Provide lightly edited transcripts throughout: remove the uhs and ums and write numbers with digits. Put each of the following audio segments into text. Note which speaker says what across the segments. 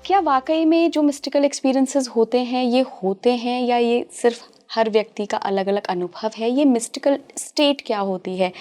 Speaker 1: क्या वाकई में जो मिस्टिकल एक्सपीरियंसेस होते हैं या ये सिर्फ हर व्यक्ति का अलग अलग अनुभव है? ये मिस्टिकल स्टेट क्या होती है,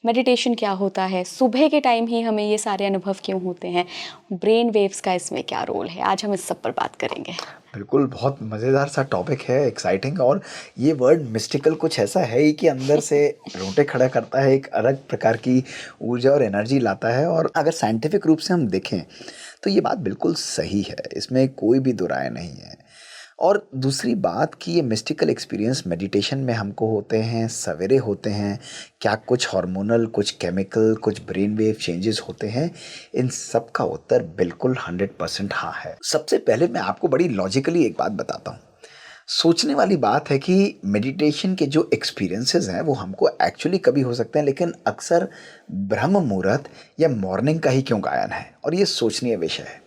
Speaker 1: मेडिटेशन क्या होता है, सुबह के टाइम ही हमें ये सारे अनुभव क्यों होते हैं, ब्रेन वेव्स का इसमें क्या रोल है? आज हम इस सब पर बात करेंगे।
Speaker 2: बिल्कुल, बहुत मज़ेदार सा टॉपिक है, एक्साइटिंग। और ये वर्ड मिस्टिकल कुछ ऐसा है ही कि अंदर से रोंगटे खड़ा करता है, एक अलग प्रकार की ऊर्जा और एनर्जी लाता है। और अगर साइंटिफिक रूप से हम देखें तो ये बात बिल्कुल सही है, इसमें कोई भी दो राय नहीं है। और दूसरी बात कि ये मिस्टिकल एक्सपीरियंस मेडिटेशन में हमको होते हैं, सवेरे होते हैं, क्या कुछ हार्मोनल, कुछ केमिकल, कुछ ब्रेन वेव चेंजेस होते हैं? इन सब का उत्तर बिल्कुल 100% हाँ है। सबसे पहले मैं आपको बड़ी लॉजिकली एक बात बताता हूँ। सोचने वाली बात है कि मेडिटेशन के जो एक्सपीरियंसेस हैं वो हमको एक्चुअली कभी हो सकते हैं, लेकिन अक्सर ब्रह्म मुहूर्त या मॉर्निंग का ही क्यों गायन है, और ये सोचनीय विषय है।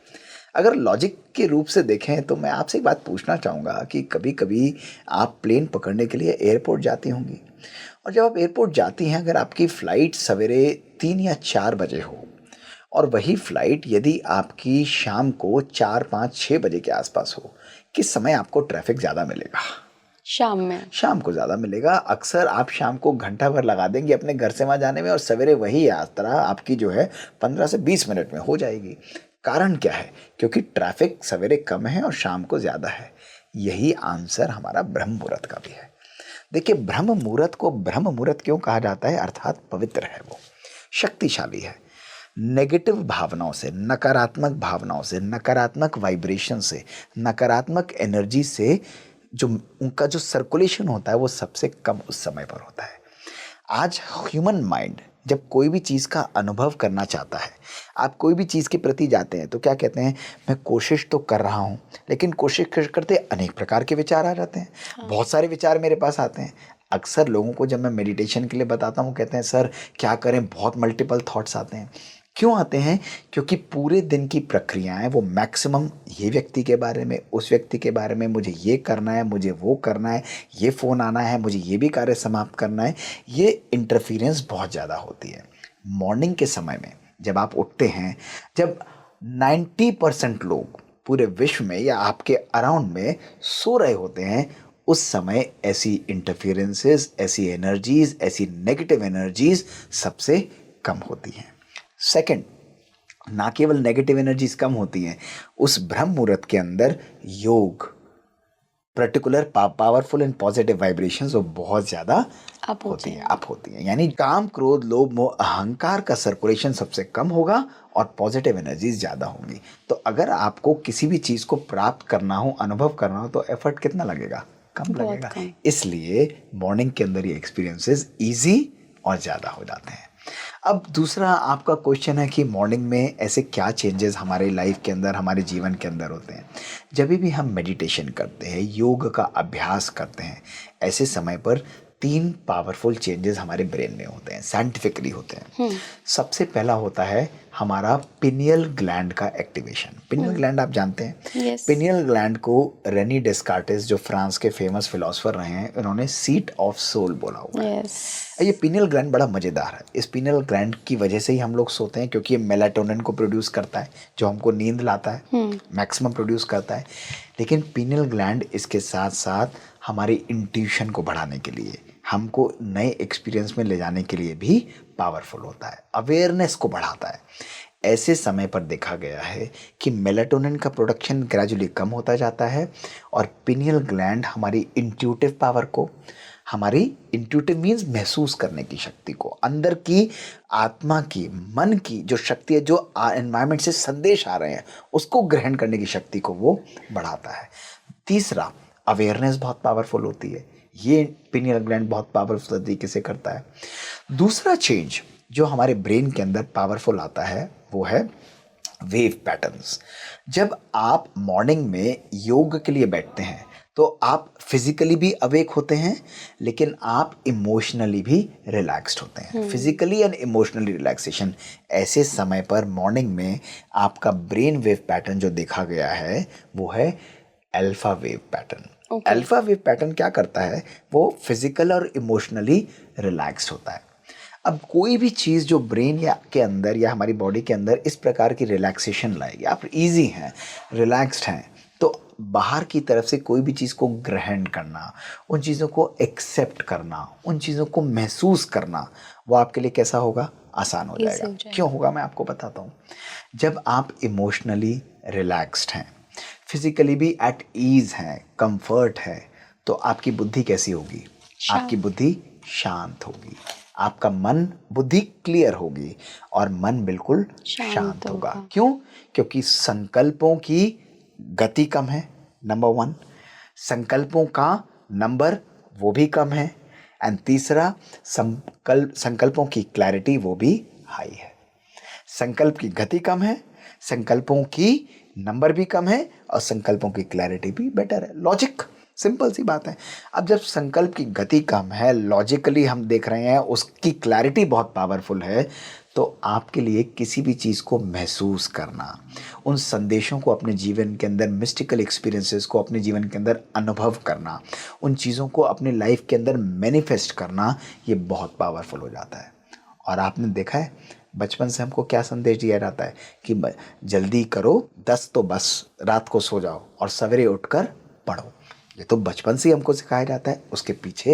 Speaker 2: अगर लॉजिक के रूप से देखें तो मैं आपसे एक बात पूछना चाहूँगा कि कभी कभी आप प्लेन पकड़ने के लिए एयरपोर्ट जाती होंगी, और जब आप एयरपोर्ट जाती हैं, अगर आपकी फ़्लाइट सवेरे 3 या 4 बजे हो और वही फ्लाइट यदि आपकी शाम को 4, 5, 6 बजे के आसपास हो, किस समय आपको ट्रैफिक ज़्यादा मिलेगा?
Speaker 1: शाम में।
Speaker 2: शाम को ज़्यादा मिलेगा। अक्सर आप शाम को घंटा भर लगा देंगे अपने घर से वहाँ जाने में, और सवेरे वही यात्रा आपकी जो है 15 से 20 मिनट में हो जाएगी। कारण क्या है? क्योंकि ट्रैफिक सवेरे कम है और शाम को ज़्यादा है। यही आंसर हमारा ब्रह्म मुहूर्त का भी है। देखिए, ब्रह्म मुहूर्त को ब्रह्म मुहूर्त क्यों कहा जाता है? अर्थात पवित्र है, वो शक्तिशाली है। नेगेटिव भावनाओं से, नकारात्मक भावनाओं से, नकारात्मक वाइब्रेशन से, नकारात्मक एनर्जी से जो उनका जो सर्कुलेशन होता है वो सबसे कम उस समय पर होता है। आज ह्यूमन माइंड जब कोई भी चीज़ का अनुभव करना चाहता है, आप कोई भी चीज़ के प्रति जाते हैं तो क्या कहते हैं? मैं कोशिश तो कर रहा हूँ, लेकिन कोशिश करते अनेक प्रकार के विचार आ जाते हैं।
Speaker 1: हाँ।
Speaker 2: बहुत सारे विचार मेरे पास आते हैं। अक्सर लोगों को जब मैं मेडिटेशन के लिए बताता हूँ, कहते हैं सर क्या करें, बहुत मल्टीपल थॉट्स आते हैं। क्यों आते हैं? क्योंकि पूरे दिन की प्रक्रियाएं वो मैक्सिमम ये व्यक्ति के बारे में, उस व्यक्ति के बारे में, मुझे ये करना है, मुझे वो करना है, ये फ़ोन आना है, मुझे ये भी कार्य समाप्त करना है, ये इंटरफेरेंस बहुत ज़्यादा होती है। मॉर्निंग के समय में जब आप उठते हैं, जब 90% लोग पूरे विश्व में या आपके अराउंड में सो रहे होते हैं, उस समय ऐसी इंटरफेरेंसेस, ऐसी एनर्जीज, ऐसी नेगेटिव एनर्जीज सबसे कम होती हैं। सेकंड, ना केवल नेगेटिव एनर्जीज कम होती हैं, उस ब्रह्म मुहूर्त के अंदर योग, particular powerful and positive vibrations वो बहुत ज़्यादा
Speaker 1: अब होते
Speaker 2: होती हैं,
Speaker 1: हैं।
Speaker 2: अप होती हैं। यानी काम, क्रोध, लोभ, मोह, अहंकार का सर्कुलेशन सबसे कम होगा और पॉजिटिव एनर्जीज ज़्यादा होंगी। तो अगर आपको किसी भी चीज़ को प्राप्त करना हो, अनुभव करना हो, तो एफर्ट कितना लगेगा? कम
Speaker 1: बहुत
Speaker 2: लगेगा।
Speaker 1: कम।
Speaker 2: इसलिए मॉर्निंग के अंदर ये एक्सपीरियंसेस ईजी और ज़्यादा हो जाते हैं। अब दूसरा आपका क्वेश्चन है कि मॉर्निंग में ऐसे क्या चेंजेस हमारे लाइफ के अंदर, हमारे जीवन के अंदर होते हैं? जब भी हम मेडिटेशन करते हैं, योग का अभ्यास करते हैं, ऐसे समय पर 3 पावरफुल चेंजेस हमारे ब्रेन में होते हैं, साइंटिफिकली होते हैं। सबसे पहला होता है हमारा पिनियल ग्लैंड का एक्टिवेशन। पिनियल ग्लैंड आप जानते हैं?
Speaker 1: यस।
Speaker 2: पिनियल ग्लैंड को रेनी डेस्कार्टिस, जो फ्रांस के फेमस फिलोसोफर रहे हैं, उन्होंने सीट ऑफ सोल बोला हुआ है।
Speaker 1: यस।
Speaker 2: ये पिनियल ग्लैंड बड़ा मज़ेदार है। इस पिनियल ग्लैंड की वजह से ही हम लोग सोते हैं, क्योंकि ये मेलाटोनिन को प्रोड्यूस करता है जो हमको नींद लाता है, मैक्सिमम प्रोड्यूस करता है। लेकिन पिनियल ग्लैंड इसके साथ साथ हमारी इंट्यूशन को बढ़ाने के लिए, हमको नए एक्सपीरियंस में ले जाने के लिए भी पावरफुल होता है, अवेयरनेस को बढ़ाता है। ऐसे समय पर देखा गया है कि मेलाटोनिन का प्रोडक्शन ग्रेजुअली कम होता जाता है, और पिनियल ग्लैंड हमारी इंट्यूटिव पावर को, हमारी इंट्यूटिव मीन्स महसूस करने की शक्ति को, अंदर की आत्मा की, मन की जो शक्ति है, जो एनवायरनमेंट से संदेश आ रहे हैं उसको ग्रहण करने की शक्ति को वो बढ़ाता है। तीसरा, अवेयरनेस बहुत पावरफुल होती है। ये पिनियल ग्लैंड बहुत पावरफुल तरीके से करता है। दूसरा चेंज जो हमारे ब्रेन के अंदर पावरफुल आता है वो है वेव पैटर्न्स। जब आप मॉर्निंग में योग के लिए बैठते हैं तो आप फिजिकली भी अवेक होते हैं, लेकिन आप इमोशनली भी रिलैक्स्ड होते हैं। Physically and emotionally relaxation. ऐसे समय पर मॉर्निंग में आपका ब्रेन वेव पैटर्न जो देखा गया है वो है alpha wave pattern.
Speaker 1: Okay.
Speaker 2: Alpha wave pattern क्या करता है? वो फिजिकल और इमोशनली रिलैक्स्ड होता है। अब कोई भी चीज़ जो ब्रेन या के अंदर या हमारी बॉडी के अंदर इस प्रकार की रिलैक्सेशन लाएगी, आप इजी हैं, रिलैक्स्ड हैं, तो बाहर की तरफ से कोई भी चीज़ को ग्रहण करना, उन चीज़ों को एक्सेप्ट करना, उन चीज़ों को महसूस करना, वो आपके लिए कैसा होगा? आसान हो जाएगा। क्यों होगा, मैं आपको बताता हूँ। जब आप इमोशनली रिलैक्स्ड हैं, फिजिकली भी एट ईज हैं, कंफर्ट है, तो आपकी बुद्धि कैसी होगी? आपकी बुद्धि शांत होगी, आपका मन, बुद्धि क्लियर होगी और मन बिल्कुल शांत होगा। क्यों? क्योंकि संकल्पों की गति कम है, नंबर 1, संकल्पों का नंबर वो भी कम है, एंड तीसरा संकल्पों की क्लैरिटी वो भी हाई है। संकल्प की गति कम है, संकल्पों की नंबर भी कम है और संकल्पों की क्लैरिटी भी बेटर है। लॉजिक, सिंपल सी बात है। अब जब संकल्प की गति कम है, लॉजिकली हम देख रहे हैं, उसकी क्लैरिटी बहुत पावरफुल है, तो आपके लिए किसी भी चीज़ को महसूस करना, उन संदेशों को अपने जीवन के अंदर, मिस्टिकल एक्सपीरियंसेस को अपने जीवन के अंदर अनुभव करना, उन चीज़ों को अपनी लाइफ के अंदर मैनिफेस्ट करना, ये बहुत पावरफुल हो जाता है। और आपने देखा है, बचपन से हमको क्या संदेश दिया जाता है कि जल्दी करो, 10 तो बस, रात को सो जाओ और सवेरे उठकर पढ़ो। ये तो बचपन से हमको सिखाया जाता है। उसके पीछे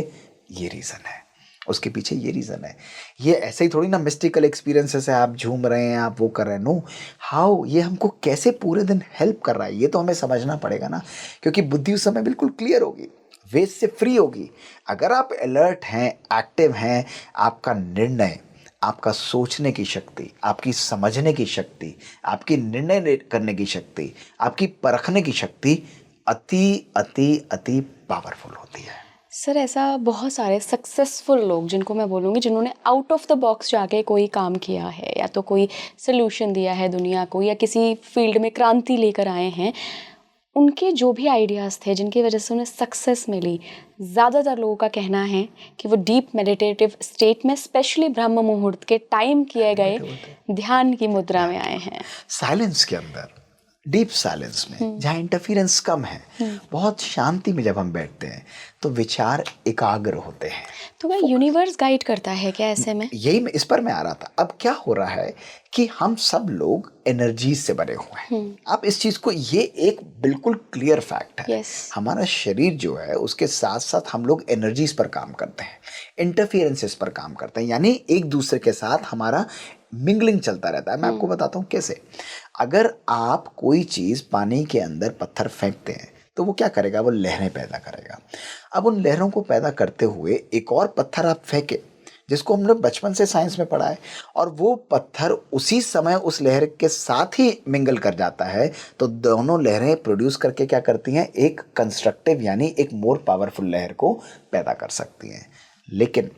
Speaker 2: ये रीज़न है, उसके पीछे ये रीज़न है। ये ऐसे ही थोड़ी ना मिस्टिकल एक्सपीरियंसेस है, आप झूम रहे हैं, आप वो कर रहे हैं। नो, हाउ, ये हमको कैसे पूरे दिन हेल्प कर रहा है, ये तो हमें समझना पड़ेगा ना। क्योंकि बुद्धि उस समय बिल्कुल क्लियर होगी, वेस्ट से फ्री होगी। अगर आप अलर्ट हैं, एक्टिव हैं, आपका निर्णय, आपका सोचने की शक्ति, आपकी समझने की शक्ति, आपकी निर्णय करने की शक्ति, आपकी परखने की शक्ति अति अति अति पावरफुल होती है।
Speaker 1: सर, ऐसा बहुत सारे सक्सेसफुल लोग, जिनको मैं बोलूँगी, जिन्होंने आउट ऑफ द बॉक्स जाके कोई काम किया है या तो कोई सोल्यूशन दिया है दुनिया को या किसी फील्ड में क्रांति लेकर आए हैं, उनके जो भी आइडियाज़ थे जिनकी वजह से उन्हें सक्सेस मिली, ज़्यादातर लोगों का कहना है कि वो डीप मेडिटेटिव स्टेट में, स्पेशली ब्रह्म मुहूर्त के टाइम किए गए ध्यान की मुद्रा में आए हैं,
Speaker 2: साइलेंस के अंदर, डीप साइलेंस में, जहाँ इंटरफेरेंस कम है, बहुत शांति में जब हम बैठते हैं तो विचार एकाग्र होते हैं।
Speaker 1: तो क्या यूनिवर्स गाइड करता है क्या ऐसे में?
Speaker 2: यही इस पर मैं आ रहा था। अब क्या हो रहा है कि हम सब लोग एनर्जी से बने हुए हैं। आप इस चीज को, ये एक बिल्कुल क्लियर फैक्ट है। हमारा शरीर जो है, उसके साथ साथ हम लोग एनर्जीज पर काम करते हैं, इंटरफेरेंसेस पर काम करते हैं, यानी एक दूसरे के साथ हमारा मिंगलिंग चलता रहता है। मैं आपको बताता हूँ कैसे। अगर आप कोई चीज़ पानी के अंदर पत्थर फेंकते हैं तो वो क्या करेगा? वो लहरें पैदा करेगा। अब उन लहरों को पैदा करते हुए एक और पत्थर आप फेंके, जिसको हमने बचपन से साइंस में पढ़ा है, और वो पत्थर उसी समय उस लहर के साथ ही मिंगल कर जाता है, तो दोनों लहरें प्रोड्यूस करके क्या करती हैं? एक कंस्ट्रक्टिव यानी एक मोर पावरफुल लहर को पैदा कर सकती हैं। लेकिन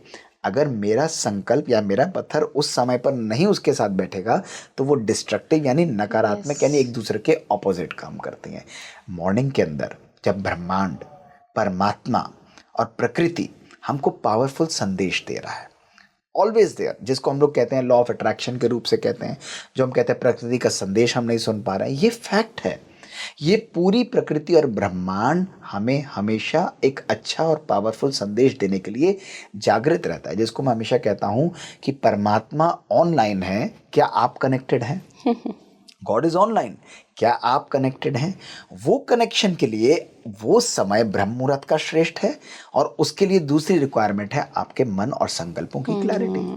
Speaker 2: अगर मेरा संकल्प या मेरा पत्थर उस समय पर नहीं उसके साथ बैठेगा तो वो डिस्ट्रक्टिव यानी नकारात्मक यानी एक दूसरे के ऑपोजिट काम करती हैं। मॉर्निंग के अंदर जब ब्रह्मांड, परमात्मा और प्रकृति हमको पावरफुल संदेश दे रहा है, ऑलवेज देयर, जिसको हम लोग कहते हैं लॉ ऑफ अट्रैक्शन के रूप से कहते हैं, जो हम कहते हैं प्रकृति का संदेश हम नहीं सुन पा रहे हैं, ये फैक्ट है। ये पूरी प्रकृति और ब्रह्मांड हमें हमेशा एक अच्छा और पावरफुल संदेश देने के लिए जागृत रहता है, जिसको मैं हमेशा कहता हूं कि परमात्मा ऑनलाइन है, क्या आप कनेक्टेड हैं? गॉड इज ऑनलाइन, क्या आप कनेक्टेड हैं? वो कनेक्शन के लिए वो समय ब्रह्म मुहूर्त का श्रेष्ठ है, और उसके लिए दूसरी रिक्वायरमेंट है आपके मन और संकल्पों की क्लैरिटी।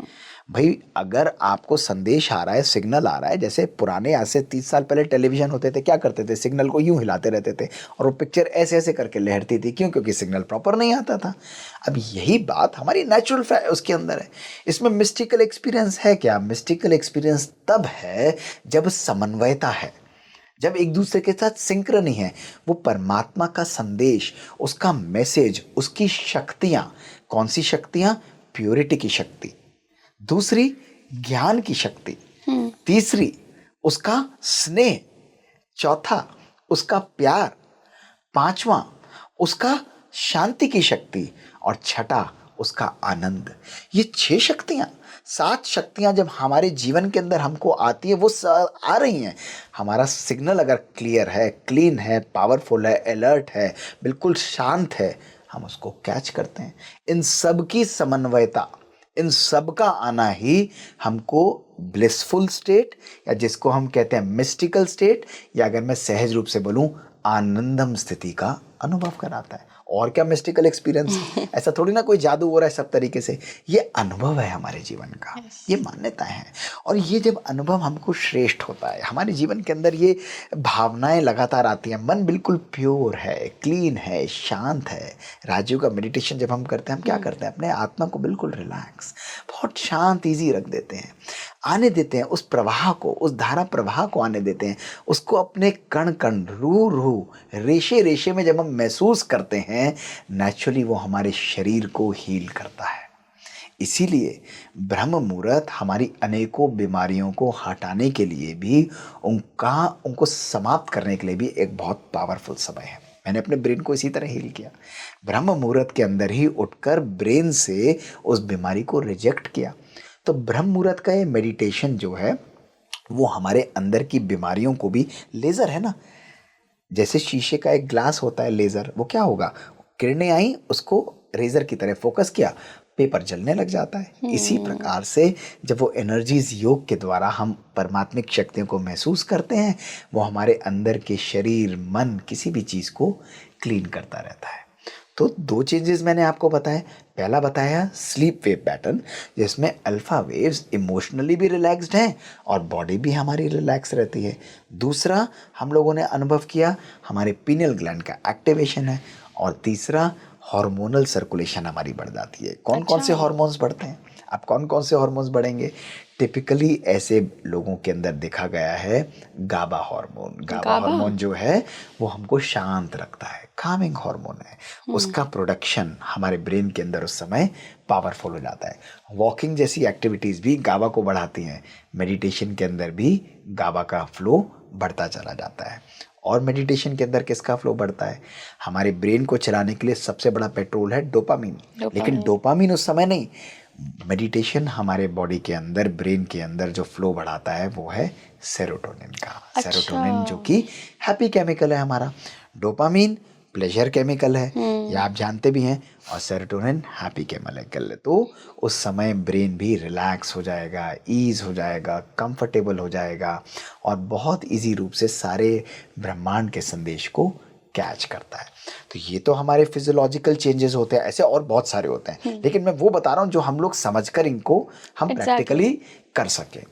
Speaker 2: भाई, अगर आपको संदेश आ रहा है, सिग्नल आ रहा है, जैसे पुराने आज से 30 साल पहले टेलीविजन होते थे, क्या करते थे? सिग्नल को यूं हिलाते रहते थे और वो पिक्चर ऐसे ऐसे करके लहरती थी। क्यों? क्योंकि सिग्नल प्रॉपर नहीं आता था। अब यही बात हमारी नेचुरल उसके अंदर है। इसमें मिस्टिकल एक्सपीरियंस है क्या? मिस्टिकल एक्सपीरियंस तब है जब समन्वयता है, जब एक दूसरे के साथ सिंक्रनी है। वो परमात्मा का संदेश, उसका मैसेज, उसकी शक्तियां, कौन सी शक्तियां? प्योरिटी की शक्ति, दूसरी ज्ञान की शक्ति, तीसरी उसका स्नेह, चौथा उसका प्यार, पांचवा उसका शांति की शक्ति, और छठा उसका आनंद। ये 6 शक्तियां, 7 शक्तियां जब हमारे जीवन के अंदर हमको आती है, वो आ रही हैं। हमारा सिग्नल अगर क्लियर है, क्लीन है, पावरफुल है, अलर्ट है, बिल्कुल शांत है, हम उसको कैच करते हैं। इन सब की समन्वयता, इन सब का आना ही हमको ब्लिसफुल स्टेट, या जिसको हम कहते हैं मिस्टिकल स्टेट, या अगर मैं सहज रूप से बोलूं आनंदम स्थिति का अनुभव कराता है। और क्या मिस्टिकल एक्सपीरियंस, ऐसा थोड़ी ना कोई जादू हो रहा है सब तरीके से, ये अनुभव है हमारे जीवन का, ये मान्यताएं हैं। और ये जब अनुभव हमको श्रेष्ठ होता है, हमारे जीवन के अंदर ये भावनाएं लगातार आती हैं, मन बिल्कुल प्योर है, क्लीन है, शांत है। राजीव का मेडिटेशन जब हम करते हैं, हम क्या करते हैं, अपने आत्मा को बिल्कुल रिलैक्स, बहुत शांत, ईजी रख देते हैं, आने देते हैं उस प्रवाह को, उस धारा प्रवाह को आने देते हैं, उसको अपने कण कण, रूह रूह, रेशे रेशे में जब हम महसूस करते हैं, नेचुरली वो हमारे शरीर को हील करता है। इसीलिए ब्रह्म मुहूर्त हमारी अनेकों बीमारियों को हटाने के लिए भी, उनको समाप्त करने के लिए भी एक बहुत पावरफुल समय है। मैंने अपने ब्रेन को इसी तरह हील किया, ब्रह्म मुहूर्त के अंदर ही उठकर ब्रेन से उस बीमारी को रिजेक्ट किया। तो ब्रह्म मुहूर्त का ये मेडिटेशन जो है, वो हमारे अंदर की बीमारियों को भी, लेज़र है ना, जैसे शीशे का एक ग्लास होता है लेज़र, वो क्या होगा, किरणें आई, उसको रेजर की तरह फोकस किया, पेपर जलने लग जाता है। इसी प्रकार से जब वो एनर्जीज योग के द्वारा हम परमात्मिक शक्तियों को महसूस करते हैं, वो हमारे अंदर के शरीर, मन, किसी भी चीज़ को क्लीन करता रहता है। तो 2 चेंजेस मैंने आपको बताए। पहला बताया स्लीप वेव पैटर्न, जिसमें अल्फा वेव्स इमोशनली भी रिलैक्स्ड हैं और बॉडी भी हमारी रिलैक्स रहती है। दूसरा हम लोगों ने अनुभव किया हमारे पीनियल ग्लैंड का एक्टिवेशन है। और तीसरा हार्मोनल सर्कुलेशन हमारी बढ़ जाती है। कौन कौन से हार्मोन्स बढ़ते हैं? अब कौन कौन से हार्मोन्स बढ़ेंगे? टिपिकली ऐसे लोगों के अंदर देखा गया है गाबा हार्मोन। गाबा हार्मोन जो है वो हमको शांत रखता है, कामिंग हार्मोन है। उसका प्रोडक्शन हमारे ब्रेन के अंदर उस समय पावरफुल हो जाता है। वॉकिंग जैसी एक्टिविटीज़ भी गाबा को बढ़ाती हैं। मेडिटेशन के अंदर भी गाबा का फ्लो बढ़ता चला जाता है। और मेडिटेशन के अंदर किसका फ्लो बढ़ता है? हमारे ब्रेन को चलाने के लिए सबसे बड़ा पेट्रोल है डोपामीन। लेकिन डोपामीन उस समय नहीं, मेडिटेशन हमारे बॉडी के अंदर, ब्रेन के अंदर जो फ्लो बढ़ाता है वो है सेरोटोनिन का। सेरोटोनिन जो कि हैप्पी केमिकल है हमारा। डोपामीन प्लेजर केमिकल है, ये आप जानते भी हैं। और सेरोटोनिन हैप्पी केमिकल है। तो उस समय ब्रेन भी रिलैक्स हो जाएगा, ईज हो जाएगा, कंफर्टेबल हो जाएगा और बहुत इजी रूप से सारे ब्रह्मांड के संदेश को कैच करता है। तो ये तो हमारे फिजियोलॉजिकल चेंजेस होते हैं, ऐसे और बहुत सारे होते हैं। लेकिन मैं वो बता रहा हूँ जो हम लोग समझकर इनको हम प्रैक्टिकली कर सकें।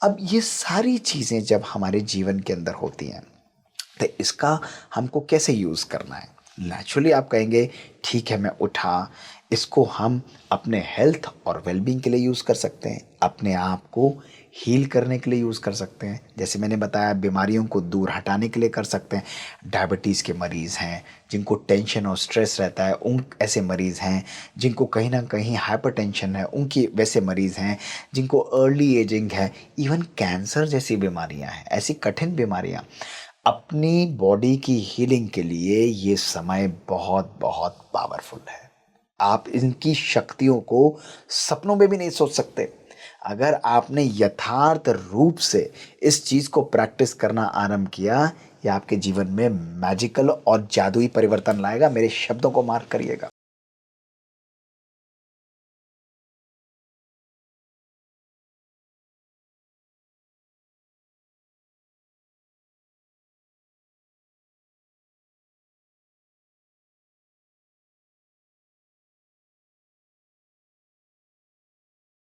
Speaker 2: अब ये सारी चीज़ें जब हमारे जीवन के अंदर होती हैं तो इसका हमको कैसे यूज़ करना है? नेचुरली आप कहेंगे ठीक है, मैं उठा, इसको हम अपने हेल्थ और वेलबींग के लिए यूज़ कर सकते हैं, अपने आप को हील करने के लिए यूज़ कर सकते हैं। जैसे मैंने बताया बीमारियों को दूर हटाने के लिए कर सकते हैं। डायबिटीज़ के मरीज़ हैं, जिनको टेंशन और स्ट्रेस रहता है, उन ऐसे मरीज़ हैं। जिनको कहीं ना कहीं हाइपरटेंशन है, उनकी वैसे मरीज़ हैं। जिनको अर्ली एजिंग है, इवन कैंसर जैसी बीमारियां हैं, ऐसी कठिन बीमारियां, अपनी बॉडी की हीलिंग के लिए ये समय बहुत बहुत पावरफुल है। आप इनकी शक्तियों को सपनों में भी नहीं सोच सकते। अगर आपने यथार्थ रूप से इस चीज़ को प्रैक्टिस करना आरंभ किया, ये आपके जीवन में मैजिकल और जादुई परिवर्तन लाएगा। मेरे शब्दों को मार्क करिएगा।